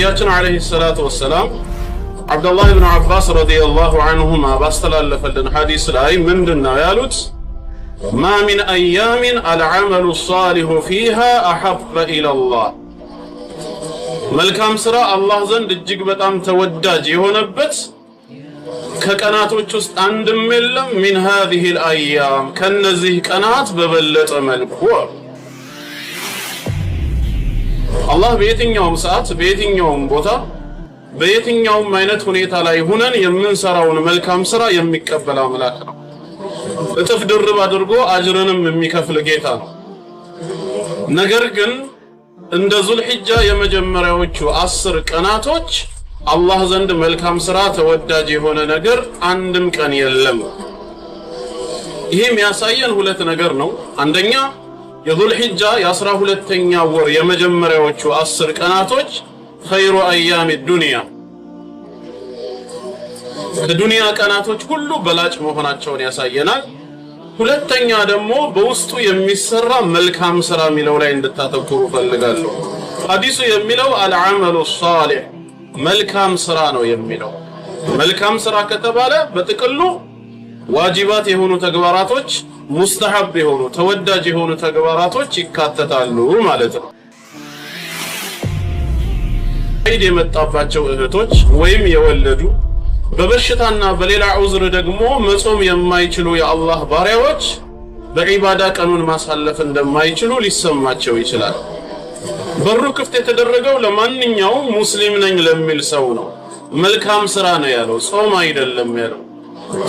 ነቢያችን አለይሂ ሰላቱ ወሰላም አብዱላህ ኢብኑ አባስ ረዲየላሁ ዐንሁማ ባስተላለፈልን ሐዲስ ላይ ምንድነው ያሉት? ማ ሚን አያሚን አልዐመሉ ሷሊሁ ፊሃ አሐበ ኢለላህ፣ መልካም ስራ አላህ ዘንድ እጅግ በጣም ተወዳጅ የሆነበት ከቀናቶች ውስጥ አንድም የለም። ሚን ሃዚሂል አያም፣ ከነዚህ ቀናት በበለጠ መልኩ አላህ በየትኛውም ሰዓት በየትኛውም ቦታ በየትኛውም አይነት ሁኔታ ላይ ሆነን የምንሰራውን መልካም ስራ የሚቀበል አምላክ ነው። እጥፍ ድርብ አድርጎ አጅርንም የሚከፍል ጌታ ነው። ነገር ግን እንደ ዙልሂጃ የመጀመሪያዎቹ 10 ቀናቶች አላህ ዘንድ መልካም ስራ ተወዳጅ የሆነ ነገር አንድም ቀን የለም። ይሄም ያሳየን ሁለት ነገር ነው። አንደኛ የዙልሂጃ የ12ኛ ወር የመጀመሪያዎቹ 10 ቀናቶች ኸይሩ አያም ዱንያ፣ ከዱንያ ቀናቶች ሁሉ በላጭ መሆናቸውን ያሳየናል። ሁለተኛ ደግሞ በውስጡ የሚሰራ መልካም ስራ የሚለው ላይ እንድታተኩሩ ፈልጋለሁ። ሐዲሱ የሚለው አልዓመሉ ሷሊህ፣ መልካም ስራ ነው የሚለው። መልካም ስራ ከተባለ በጥቅሉ ዋጅባት የሆኑ ተግባራቶች፣ ሙስተሐብ የሆኑ ተወዳጅ የሆኑ ተግባራቶች ይካተታሉ ማለት ነው። ዒድ የመጣባቸው እህቶች ወይም የወለዱ በበሽታና በሌላ ዑዝር ደግሞ መጾም የማይችሉ የአላህ ባሪያዎች በዒባዳ ቀኑን ማሳለፍ እንደማይችሉ ሊሰማቸው ይችላል። በሩ ክፍት የተደረገው ለማንኛውም ሙስሊም ነኝ ለሚል ሰው ነው። መልካም ስራ ነው ያለው፣ ጾም አይደለም ያለው።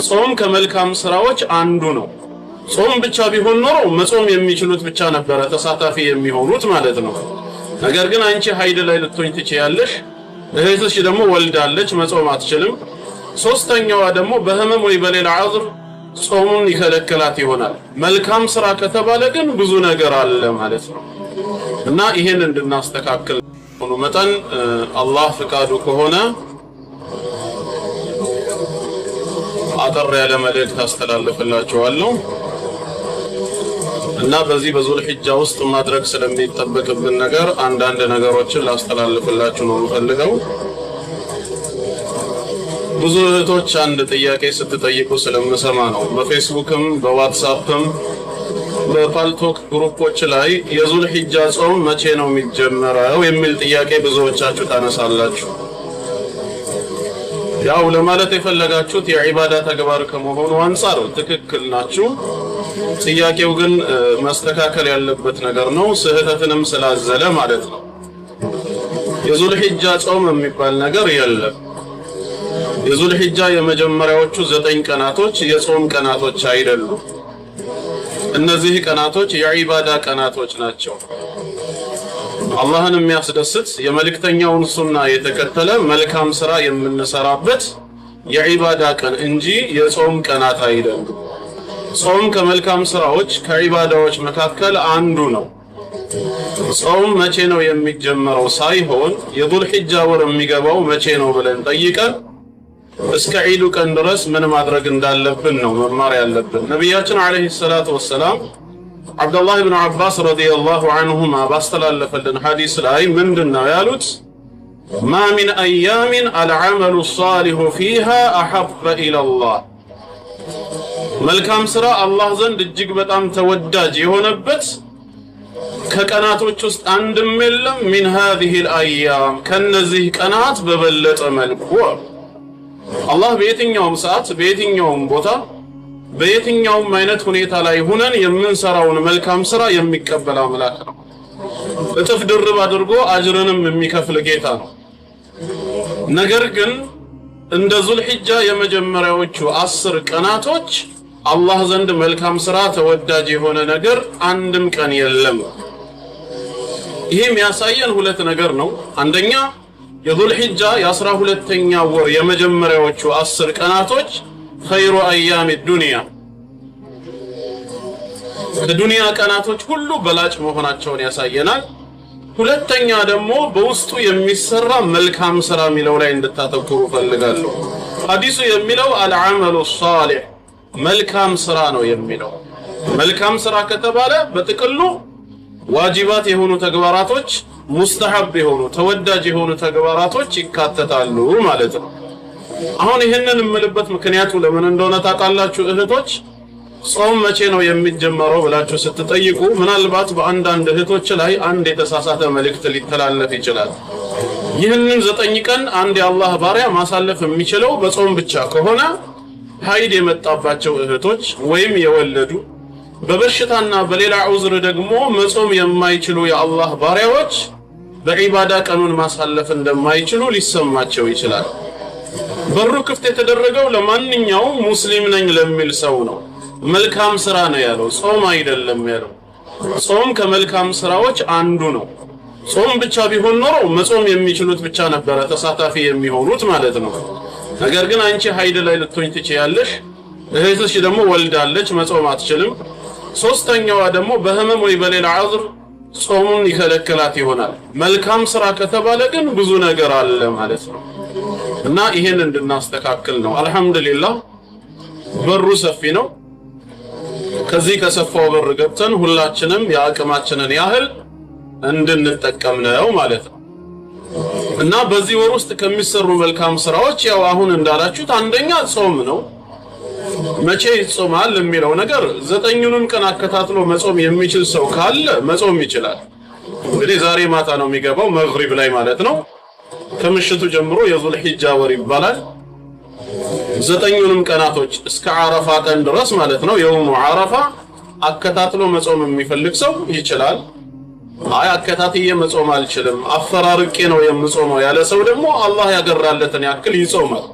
ጾም ከመልካም ስራዎች አንዱ ነው። ጾም ብቻ ቢሆን ኖሮ መጾም የሚችሉት ብቻ ነበረ ተሳታፊ የሚሆኑት ማለት ነው። ነገር ግን አንቺ ሀይድ ላይ ልትሆኝ ትችያለሽ፣ እህትሽ ደግሞ ወልዳለች መጾም አትችልም፣ ሶስተኛዋ ደግሞ በህመም ወይ በሌላ ዑዝር ጾሙን ይከለክላት ይሆናል። መልካም ስራ ከተባለ ግን ብዙ ነገር አለ ማለት ነው እና ይሄን እንድናስተካክል ሆኖ መጠን አላህ ፍቃዱ ከሆነ አጠር ያለ መልእክት አስተላልፍላችኋለሁ እና በዚህ በዙልሂጃ ውስጥ ማድረግ ስለሚጠበቅብን ነገር አንዳንድ ነገሮችን ላስተላልፍላችሁ ነው የምፈልገው። ብዙ እህቶች አንድ ጥያቄ ስትጠይቁ ስለምሰማ ነው። በፌስቡክም በዋትስአፕም በፓልቶክ ግሩፖች ላይ የዙልሂጃ ጾም መቼ ነው የሚጀመረው የሚል ጥያቄ ብዙዎቻችሁ ታነሳላችሁ። ያው ለማለት የፈለጋችሁት የዒባዳ ተግባር ከመሆኑ አንፃር ትክክል ናችሁ። ጥያቄው ግን መስተካከል ያለበት ነገር ነው፣ ስህተትንም ስላዘለ ማለት ነው። የዙልሂጃ ጾም የሚባል ነገር የለም። የዙልሂጃ የመጀመሪያዎቹ 9 ቀናቶች የጾም ቀናቶች አይደሉም። እነዚህ ቀናቶች የዒባዳ ቀናቶች ናቸው። አላህን የሚያስደስት የመልእክተኛውን ሱና የተከተለ መልካም ስራ የምንሰራበት የዒባዳ ቀን እንጂ የጾም ቀናት አይደሉም። ጾም ከመልካም ስራዎች ከዒባዳዎች መካከል አንዱ ነው። ጾም መቼ ነው የሚጀመረው ሳይሆን የዙልሂጃ ወር የሚገባው መቼ ነው ብለን ጠይቀን እስከ ዒዱ ቀን ድረስ ምን ማድረግ እንዳለብን ነው መማር ያለብን። ነቢያችን አለይሂ ሰላቱ ወሰላም አብዱላህ ኢብኑ አባስ ረዲየላሁ ዐንሁማ ባስተላለፈልን ሐዲስ ላይ ምንድነው ያሉት? ማ ሚን አያሚን አልዐመሉ ሷሊሁ ፊሃ አሐበ ኢለላህ፣ መልካም ስራ አላህ ዘንድ እጅግ በጣም ተወዳጅ የሆነበት ከቀናቶች ውስጥ አንድም የለም። ሚን ሃዚሂል አያም፣ ከነዚህ ቀናት በበለጠ መልኩ አላህ በየትኛውም ሰዓት በየትኛውም ቦታ በየትኛውም አይነት ሁኔታ ላይ ሆነን የምንሰራውን መልካም ስራ የሚቀበል አምላክ ነው። እጥፍ ድርብ አድርጎ አጅርንም የሚከፍል ጌታ ነው። ነገር ግን እንደ ዙልሂጃ የመጀመሪያዎቹ 10 ቀናቶች አላህ ዘንድ መልካም ስራ ተወዳጅ የሆነ ነገር አንድም ቀን የለም። ይሄም ያሳየን ሁለት ነገር ነው። አንደኛ የዙልሂጃ የ12ኛ ወር የመጀመሪያዎቹ 10 ቀናቶች ኸይሩ አያም ዱንያ፣ ከዱንያ ቀናቶች ሁሉ በላጭ መሆናቸውን ያሳየናል። ሁለተኛ ደግሞ በውስጡ የሚሰራ መልካም ስራ የሚለው ላይ እንድታተኩሩ ፈልጋለሁ። ሐዲሱ የሚለው አልዓመሉ ሷሊህ፣ መልካም ስራ ነው የሚለው። መልካም ስራ ከተባለ በጥቅሉ ዋጅባት የሆኑ ተግባራቶች ሙስተሐብ የሆኑ ተወዳጅ የሆኑ ተግባራቶች ይካተታሉ ማለት ነው። አሁን ይሄንን የምልበት ምክንያቱ ለምን እንደሆነ ታውቃላችሁ እህቶች? ጾም መቼ ነው የሚጀመረው ብላችሁ ስትጠይቁ ምናልባት በአንዳንድ እህቶች ላይ አንድ የተሳሳተ መልእክት ሊተላለፍ ይችላል። ይህንን 9 ቀን አንድ የአላህ ባሪያ ማሳለፍ የሚችለው በጾም ብቻ ከሆነ ሀይድ የመጣባቸው እህቶች ወይም የወለዱ በበሽታና በሌላ ዑዝር ደግሞ መጾም የማይችሉ የአላህ ባሪያዎች በዒባዳ ቀኑን ማሳለፍ እንደማይችሉ ሊሰማቸው ይችላል። በሩ ክፍት የተደረገው ለማንኛውም ሙስሊም ነኝ ለሚል ሰው ነው። መልካም ስራ ነው ያለው፣ ጾም አይደለም ያለው። ጾም ከመልካም ስራዎች አንዱ ነው። ጾም ብቻ ቢሆን ኖሮ መጾም የሚችሉት ብቻ ነበረ ተሳታፊ የሚሆኑት ማለት ነው። ነገር ግን አንቺ ሀይድ ላይ ልትሆኝ ትችያለሽ፣ እህትሽ ደግሞ ወልዳለች መጾም አትችልም፣ ሶስተኛዋ ደግሞ በህመም ወይ በሌላ ዑዝር ጾሙን ይከለክላት ይሆናል። መልካም ስራ ከተባለ ግን ብዙ ነገር አለ ማለት ነው እና ይሄን እንድናስተካክል ነው። አልহামዱሊላህ በሩ ሰፊ ነው። ከዚህ ከሰፋው በር ገብተን ሁላችንም የአቅማችንን ያህል እንድንጠቀም ነው ማለት ነው እና በዚህ ወር ውስጥ ከሚሰሩ መልካም ስራዎች ያው አሁን እንዳላችሁት አንደኛ ጾም ነው። መቼ ይጾማል የሚለው ነገር 9ኙንም ቀን አከታትሎ መጾም የሚችል ሰው ካለ መጾም ይችላል። እንግዲህ ዛሬ ማታ ነው የሚገባው መግሪብ ላይ ማለት ነው። ከምሽቱ ጀምሮ የዙል ሒጃ ወር ይባላል። 9ኙንም ቀናቶች እስከ አረፋ ቀን ድረስ ማለት ነው የውሙ አረፋ አከታትሎ መጾም የሚፈልግ ሰው ይችላል። አይ አከታትዬ መጾም አልችልም አፈራርቄ ነው የምጾመው ያለ ሰው ደግሞ አላህ ያገራለትን ያክል ይጾማል።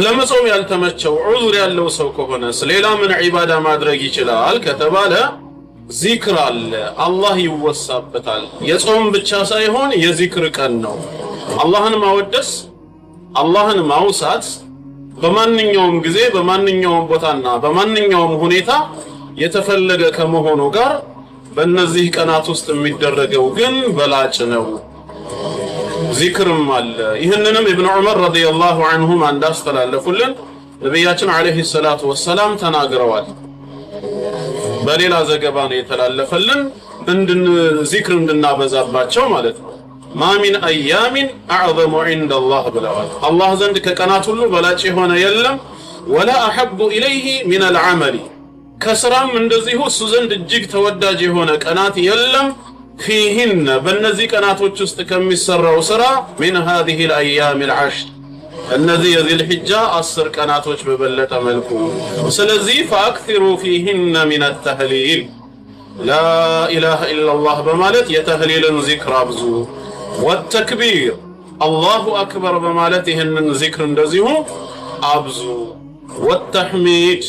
ለመጾም ያልተመቸው ዑዝር ያለው ሰው ከሆነ ሌላ ምን ዒባዳ ማድረግ ይችላል ከተባለ ዚክር አለ፣ አላህ ይወሳበታል። የጾም ብቻ ሳይሆን የዚክር ቀን ነው። አላህን ማወደስ አላህን ማውሳት በማንኛውም ጊዜ በማንኛውም ቦታና በማንኛውም ሁኔታ የተፈለገ ከመሆኑ ጋር በእነዚህ ቀናት ውስጥ የሚደረገው ግን በላጭ ነው። ዚክርም አለ። ይህንንም ኢብኑ ዑመር ረዲየላሁ ዐንሁም እንዳስተላለፉልን ነብያችን አለይሂ ሰላቱ ወሰላም ተናግረዋል። በሌላ ዘገባ ነው የተላለፈልን ዚክር እንድናበዛባቸው ማለት ነው። ማ ሚን አያሚን አዕዘሙ ዐንደላህ ብለዋል። አላህ ዘንድ ከቀናት ሁሉ በላጭ የሆነ የለም። ወላ አሐቡ ኢለይሂ ሚነል ዐመሊ ከስራም እንደዚሁ እሱ ዘንድ እጅግ ተወዳጅ የሆነ ቀናት የለም። ፊህነ በእነዚህ ቀናቶች ውስጥ ከሚሰራው ስራ ሚን ሃዚሂ አልአያም አልዓሽር እነዚህ የዚል ሒጃ 10 ቀናቶች በበለጠ መልኩ። ስለዚህ ፈአክሲሩ ፊህነ ሚን አተህሊል ላ ኢላሃ ኢላላህ በማለት የተህሊልን ዚክር አብዙ። ወተክቢር አላሁ አክበር በማለት ይህንን ዚክር እንደዚሁ አብዙ። ወተሕሚድ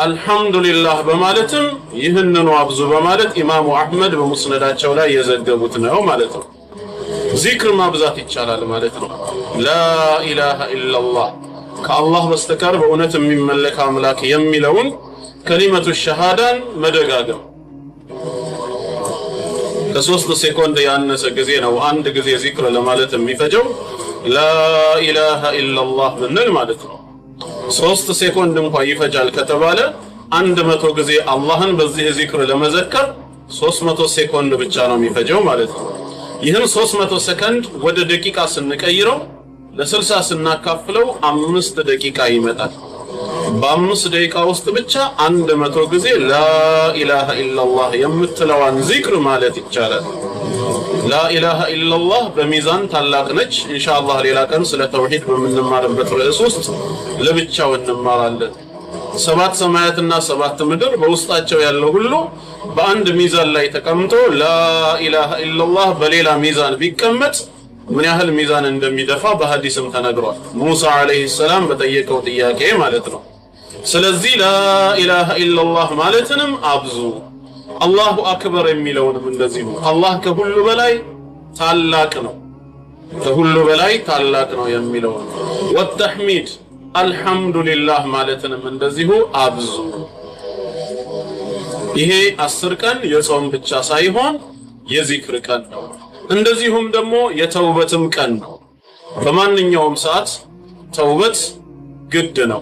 አልহামዱሊላህ በማለትም ይህንኑ አብዙ በማለት ኢማሙ አህመድ በሙስነዳቸው ላይ የዘገቡት ነው ማለት ነው። ዚክር ማብዛት ይቻላል ማለት ነው። ላ ኢላሃ ኢላላህ ከአላህ በስተቀር በእውነት የሚመለክ አምላክ የሚለውን ከሊመቱ ሸሃዳን መደጋገም ከ3 ሴኮንድ ያነሰ ጊዜ ነው አንድ ጊዜ ዚክር ለማለት የሚፈጀው። ላ ኢላሃ ኢላላህ ብንል ማለት ነው 3 ሴኮንድ እንኳን ይፈጃል ከተባለ 100 ጊዜ አላህን በዚህ ዚክር ለመዘከር 300 ሴኮንድ ብቻ ነው የሚፈጀው ማለት ነው። ይህን 300 ሰከንድ ወደ ደቂቃ ስንቀይረው ለ60 ስናካፍለው 5 ደቂቃ ይመጣል። በ5 ደቂቃ ውስጥ ብቻ 100 ጊዜ ላ ኢላሃ ኢላላህ የምትለዋን ዚክር ማለት ይቻላል። ላ ኢላሃ ኢላላህ በሚዛን ታላቅ ነች። ኢንሻአላህ ሌላ ቀን ስለ ተውሂድ በምንማርበት ርዕስ ውስጥ ለብቻው እንማራለን። 7 ሰማያትና 7 ምድር በውስጣቸው ያለው ሁሉ በአንድ ሚዛን ላይ ተቀምጦ ላ ኢላሃ ኢላላህ በሌላ ሚዛን ቢቀመጥ ምን ያህል ሚዛን እንደሚደፋ በሐዲስም ተነግሯል። ሙሳ አለይሂ ሰላም በጠየቀው ጥያቄ ማለት ነው። ስለዚህ ላ ኢላሃ ኢላላህ ማለትንም አብዙ። አላሁ አክበር የሚለውንም እንደዚሁ አላህ ከሁሉ በላይ ታላቅ ነው፣ ከሁሉ በላይ ታላቅ ነው የሚለው። ወተሕሚድ አልহামዱሊላህ ማለትንም እንደዚሁ አብዙ። ይሄ 10 ቀን የጾም ብቻ ሳይሆን የዚክር ቀን ነው። እንደዚሁም ደግሞ የተውበትም ቀን ነው። በማንኛውም ሰዓት ተውበት ግድ ነው።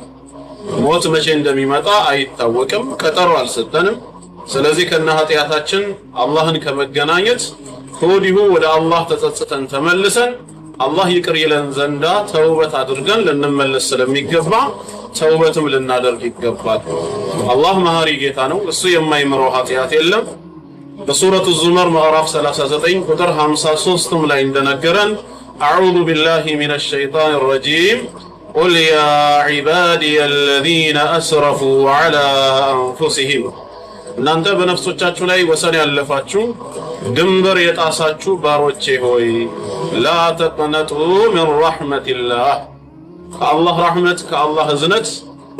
ሞት መቼ እንደሚመጣ አይታወቅም፣ ቀጠሮ አልሰጠንም። ስለዚህ ከነ ኃጢአታችን አላህን ከመገናኘት ከወዲሁ ወደ አላህ ተጸጽተን ተመልሰን አላህ ይቅር ይለን ዘንዳ ተውበት አድርገን ልንመለስ ስለሚገባ ተውበትም ልናደርግ ይገባል። አላህ መሐሪ ጌታ ነው። እሱ የማይምረው ኃጢአት የለም። በሱረቱ ዙመር ምዕራፍ 39 ቁጥር 53 ላይ እንደነገረን አዑዙ ቢላሂ ሚነሽ ሸይጣኒ ረጂም ቁል ያ ዒባዲየ አለዚነ አስረፉ ዐላ አንፉሲሂም እናንተ በነፍሶቻችሁ ላይ ወሰን ያለፋችሁ ድንበር የጣሳችሁ ባሮቼ ሆይ ላ ተቅነጡ ሚን ረሕመቲላህ ከአላህ ረሕመት ከአላህ እዝነት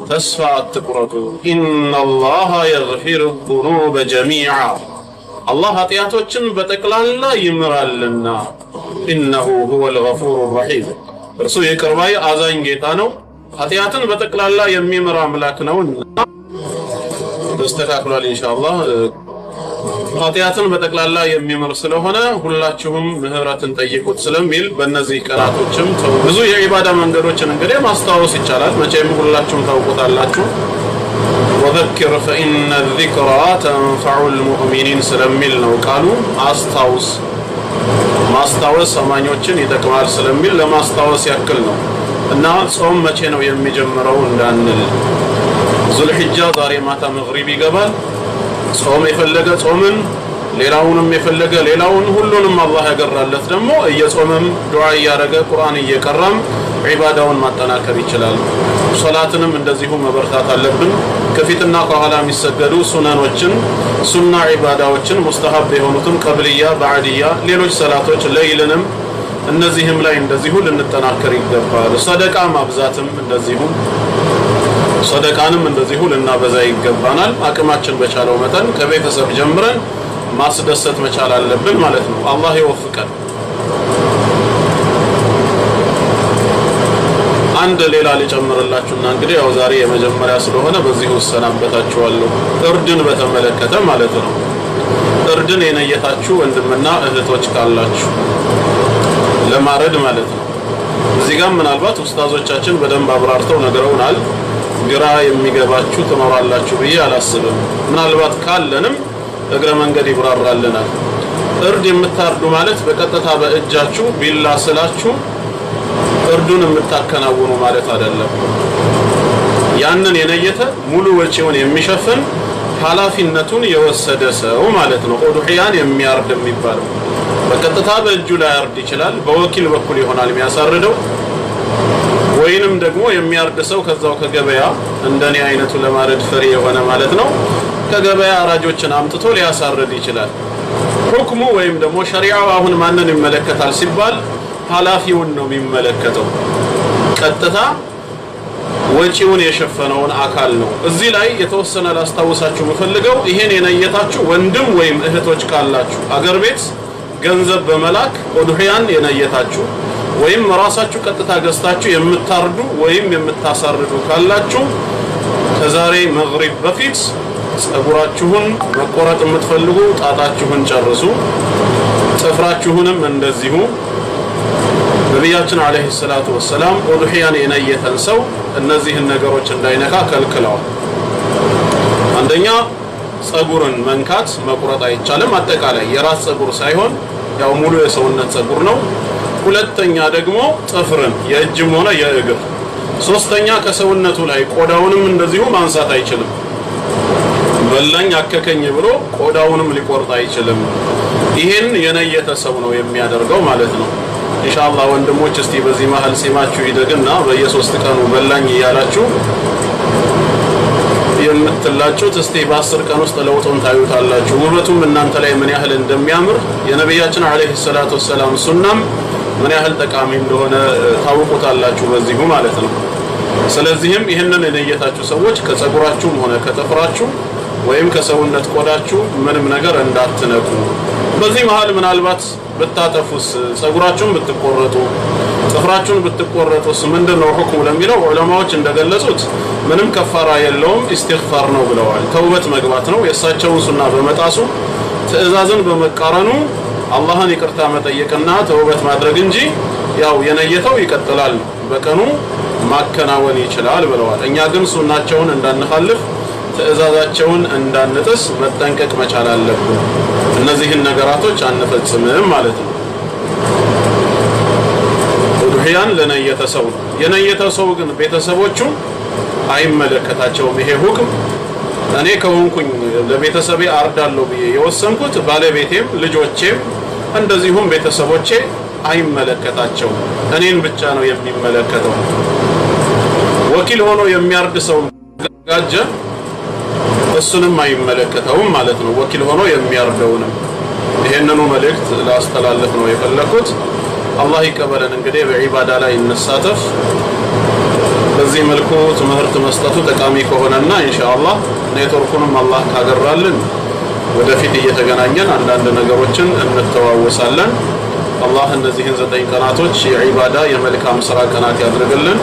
ተስፋ አትቁረጡ። ኢነላሃ የግፊሩ ዙኑበ ጀሚዓ አላህ ኃጢአቶችን በጠቅላላ ይምራልና ኢነሁ ሁወል ገፉሩ ረሒም እርሱ ይቅር ባይ አዛኝ ጌታ ነው። ኃጢአትን በጠቅላላ የሚምር አምላክ ነውና ተስተካክሏል ኢንሻአላህ። ኃጢአትን በጠቅላላ የሚምር ስለሆነ ሁላችሁም ምህረትን ጠይቁት ስለሚል በእነዚህ ቀናቶችም ብዙ የዒባዳ መንገዶችን እንግዲህ ማስታወስ ይቻላል። መቼም ሁላችሁም ታውቁታላችሁ። ወዘክር ፈኢነ ዚክራ ተንፈዑል ሙእሚኒን ስለሚል ነው ቃሉ። አስታውስ ማስታወስ አማኞችን ይጠቅማል ስለሚል ለማስታወስ ያክል ነው። እና ጾም መቼ ነው የሚጀምረው እንዳንል ዙልሂጃ ዛሬ ማታ መግሪብ ይገባል። ጾም የፈለገ ጾምን ሌላውንም የፈለገ ሌላውን ሁሉንም አላህ ያገራለት ደግሞ እየጾመም ዱዓ እያደረገ ቁርአን እየቀራም ዒባዳውን ማጠናከር ይችላል። ሶላትንም እንደዚሁ መበርታት አለብን። ከፊትና ከኋላ የሚሰገዱ ሱነኖችን ሱና ዒባዳዎችን ሙስተሐብ የሆኑትን ቀብልያ ባዕድያ ሌሎች ሰላቶች ለይልንም እነዚህም ላይ እንደዚሁ ልንጠናከር ይገባል። ሰደቃ ማብዛትም እንደዚሁ ሰደቃንም እንደዚሁ ልናበዛ ይገባናል። አቅማችን በቻለው መጠን ከቤተሰብ ጀምረን ማስደሰት መቻል አለብን ማለት ነው። አላህ ይወፍቀን። አንድ ሌላ ልጨምርላችሁና እንግዲህ ያው ዛሬ የመጀመሪያ ስለሆነ በዚሁ እሰናበታችኋለሁ። እርድን በተመለከተ ማለት ነው። እርድን የነየታችሁ ወንድምና እህቶች ካላችሁ ለማረድ ማለት ነው። እዚህ ጋር ምናልባት ኡስታዞቻችን በደንብ አብራርተው ነግረውናል። ግራ የሚገባችሁ ትኖራላችሁ ብዬ አላስብም። ምናልባት ካለንም እግረ መንገድ ይብራራልናል። እርድ የምታርዱ ማለት በቀጥታ በእጃችሁ ቢላ ስላችሁ እርዱን የምታከናውኑ ማለት አይደለም። ያንን የነየተ ሙሉ ወጪውን የሚሸፍን ኃላፊነቱን የወሰደ ሰው ማለት ነው ኡድሂያን የሚያርድ የሚባለው። በቀጥታ በእጁ ላይ ያርድ ይችላል። በወኪል በኩል ይሆናል የሚያሳርደው። ወይንም ደግሞ የሚያርድ ሰው ከዛው ከገበያ እንደኔ አይነቱ ለማረድ ፍሬ የሆነ ማለት ነው ከገበያ አራጆችን አምጥቶ ሊያሳርድ ይችላል። ሁክሙ ወይም ደግሞ ሸሪዓው አሁን ማንን ይመለከታል ሲባል ኃላፊውን ነው የሚመለከተው። ቀጥታ ወጪውን የሸፈነውን አካል ነው። እዚህ ላይ የተወሰነ ላስታውሳችሁ የምፈልገው ይሄን የነየታችሁ ወንድም ወይም እህቶች ካላችሁ አገር ቤት ገንዘብ በመላክ ኡድሂያን የነየታችሁ ወይም ራሳችሁ ቀጥታ ገዝታችሁ የምታርዱ ወይም የምታሳርዱ ካላችሁ ከዛሬ መግሪብ በፊት ጸጉራችሁን መቆረጥ የምትፈልጉ ጣጣችሁን ጨርሱ። ጥፍራችሁንም እንደዚሁ። ነቢያችን አለይሂ ሰላቱ ወሰላም ኡድሂያን የነየተን ሰው እነዚህን ነገሮች እንዳይነካ ከልክለዋል። አንደኛ ጸጉርን መንካት መቁረጥ አይቻልም። አጠቃላይ የራስ ጸጉር ሳይሆን ያው ሙሉ የሰውነት ጸጉር ነው። ሁለተኛ ደግሞ ጥፍርን የእጅም ሆነ የእግር። ሶስተኛ ከሰውነቱ ላይ ቆዳውንም እንደዚሁ ማንሳት አይችልም። በላኝ አከከኝ ብሎ ቆዳውንም ሊቆርጥ አይችልም። ይሄን የነየተ ሰው ነው የሚያደርገው ማለት ነው። ኢንሻአላህ ወንድሞች እስቲ በዚህ መሃል ሲማችሁ ይደግና በየ3 ቀኑ በላኝ እያላችሁ የምትላጩት እስቲ በ10 ቀን ውስጥ ለውጡን ታዩታላችሁ። ውበቱም እናንተ ላይ ምን ያህል እንደሚያምር የነብያችን አለይሂ ሰላቱ ወሰላም ሱናም ምን ያህል ጠቃሚ እንደሆነ ታውቁታላችሁ በዚሁ ማለት ነው። ስለዚህም ይህንን የነየታችሁ ሰዎች ከጸጉራችሁም ሆነ ከጥፍራችሁ ወይም ከሰውነት ቆዳችሁ ምንም ነገር እንዳትነኩ። በዚህ መሃል ምናልባት ብታጠፉስ ጸጉራችሁን ብትቆረጡ ጥፍራችሁን ብትቆረጡስ ምንድነው ሁክሙ ለሚለው ዑለማዎች እንደገለጹት ምንም ከፋራ የለውም፣ ኢስቲግፋር ነው ብለዋል። ተውበት መግባት ነው። የእሳቸውን ሱና በመጣሱ ትዕዛዝን በመቃረኑ አላህን ይቅርታ መጠየቅና ተውበት ማድረግ እንጂ ያው የነየተው ይቀጥላል፣ በቀኑ ማከናወን ይችላል ብለዋል። እኛ ግን ሱናቸውን እንዳንخالፍ ትእዛዛቸውን እንዳንጥስ መጠንቀቅ መቻል አለብን። እነዚህን ነገራቶች አንፈጽምም ማለት ነው። ኡድሂያን ለነየተ ሰው የነየተ ሰው ግን ቤተሰቦቹ አይመለከታቸውም። ይሄ ሁክም እኔ ከሆንኩኝ ለቤተሰቤ አርዳለሁ ብዬ የወሰንኩት ባለቤቴም ልጆቼም እንደዚሁም ቤተሰቦቼ አይመለከታቸውም። እኔን ብቻ ነው የሚመለከተው። ወኪል ሆኖ የሚያርድ ሰው ጋጀ እሱንም አይመለከተውም ማለት ነው። ወኪል ሆኖ የሚያርደውንም ይሄንኑ መልእክት ላስተላልፍ ነው የፈለኩት። አላህ ይቀበለን። እንግዲህ በዒባዳ ላይ እንሳተፍ። በዚህ መልኩ ትምህርት መስጠቱ ጠቃሚ ከሆነና ኢንሻአላህ ኔትወርኩንም አላህ ካገራልን ወደፊት እየተገናኘን አንዳንድ ነገሮችን እንተዋወሳለን። አላህ እነዚህን 9 ቀናቶች የዒባዳ የመልካም ስራ ቀናት ያድርግልን።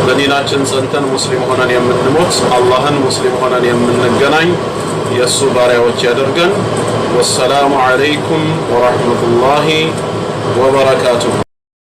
በዲናችን ጸንተን ሙስሊም ሆነን የምንሞት አላህን ሙስሊም ሆነን የምንገናኝ የእሱ ባሪያዎች ያደርገን። ወሰላሙ ዐለይኩም ወረሕመቱላሂ ወበረካቱሁ።